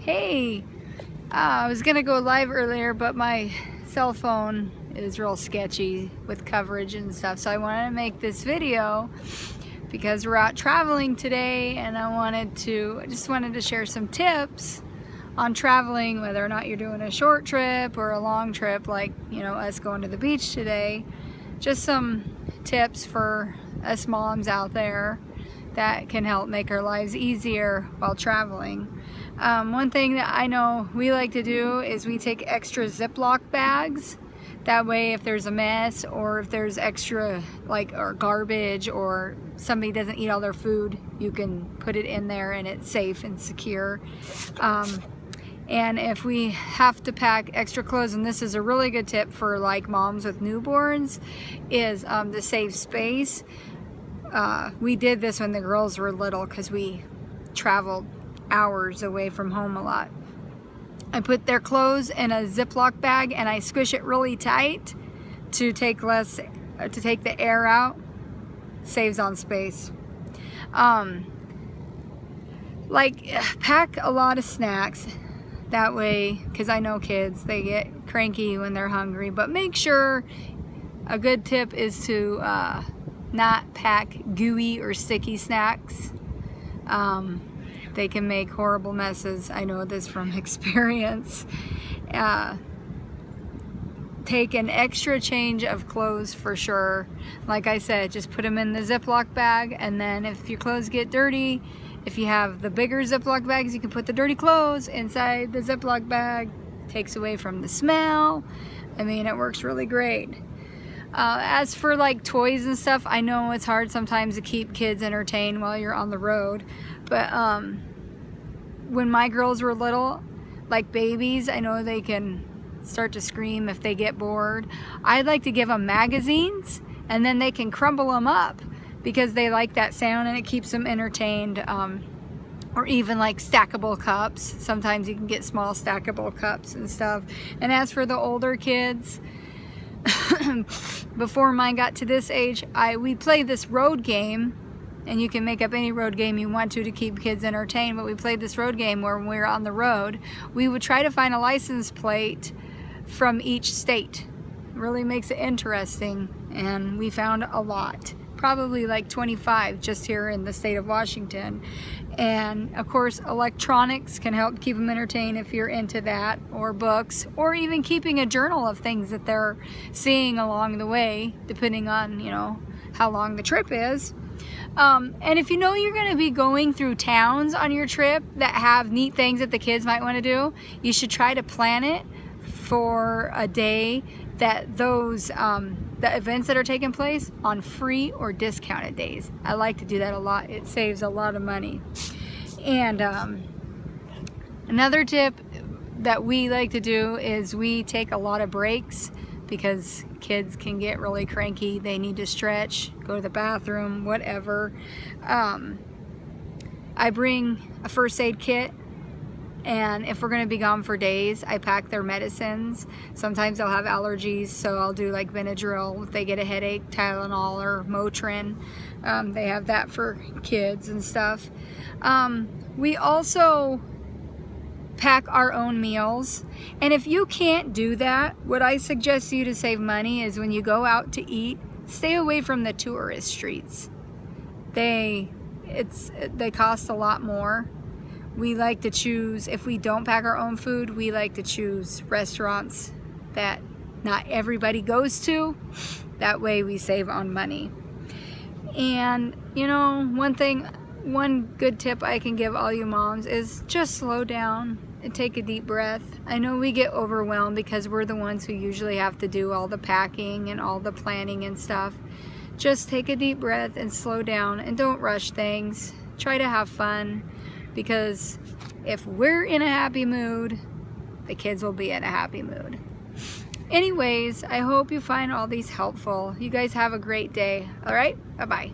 Hey, I was gonna go live earlier, but my cell phone is real sketchy with coverage and stuff, so I wanted to make this video because we're out traveling today, and I just wanted to share some tips on traveling, whether or not you're doing a short trip or a long trip like, us going to the beach today. Just some tips for us moms out there that can help make our lives easier while traveling. One thing that I know we like to do is we take extra Ziploc bags. That way if there's a mess or if there's extra or garbage or somebody doesn't eat all their food, you can put it in there and it's safe and secure. And if we have to pack extra clothes, and this is a really good tip for moms with newborns, is to save space. We did this when the girls were little because we traveled hours away from home a lot. I put their clothes in a Ziploc bag and I squish it really tight to take the air out. Saves on space. Pack a lot of snacks. That way, because I know kids, they get cranky when they're hungry, but make sure, a good tip is to not pack gooey or sticky snacks. They can make horrible messes. I know this from experience. Take an extra change of clothes for sure. Like I said, just put them in the Ziploc bag, and then if your clothes get dirty, if you have the bigger Ziploc bags, you can put the dirty clothes inside the Ziploc bag. Takes away from the smell. I mean, it works really great. As for toys and stuff, I know it's hard sometimes to keep kids entertained while you're on the road, but when my girls were little, like babies, I know they can start to scream if they get bored. I'd like to give them magazines, and then they can crumble them up because they like that sound and it keeps them entertained. Or even stackable cups. Sometimes you can get small stackable cups and stuff. And as for the older kids, before mine got to this age, we played this road game, and you can make up any road game you want to keep kids entertained, but we played this road game where when we were on the road, we would try to find a license plate from each state. It really makes it interesting, and we found a lot. Probably 25 just here in the state of Washington. And of course, electronics can help keep them entertained if you're into that, or books, or even keeping a journal of things that they're seeing along the way, depending on how long the trip is. And if you're going to be going through towns on your trip that have neat things that the kids might want to do, you should try to plan it for a day that those the events that are taking place on free or discounted days. I like to do that a lot. It saves a lot of money. And another tip that we like to do is we take a lot of breaks, because kids can get really cranky. They need to stretch, go to the bathroom, whatever. I bring a first aid kit, and if we're going to be gone for days, I pack their medicines. Sometimes they'll have allergies, so I'll do Benadryl if they get a headache, Tylenol or Motrin. They have that for kids and stuff. We also pack our own meals, and if you can't do that, what I suggest you to save money is when you go out to eat, stay away from the tourist streets. They cost a lot more. We like to choose, if we don't pack our own food, we like to choose restaurants that not everybody goes to. That way we save on money. And one good tip I can give all you moms is just slow down and take a deep breath. I know we get overwhelmed because we're the ones who usually have to do all the packing and all the planning and stuff. Just take a deep breath and slow down, and don't rush things. Try to have fun, because if we're in a happy mood, the kids will be in a happy mood. Anyways, I hope you find all these helpful. You guys have a great day. All right, bye-bye.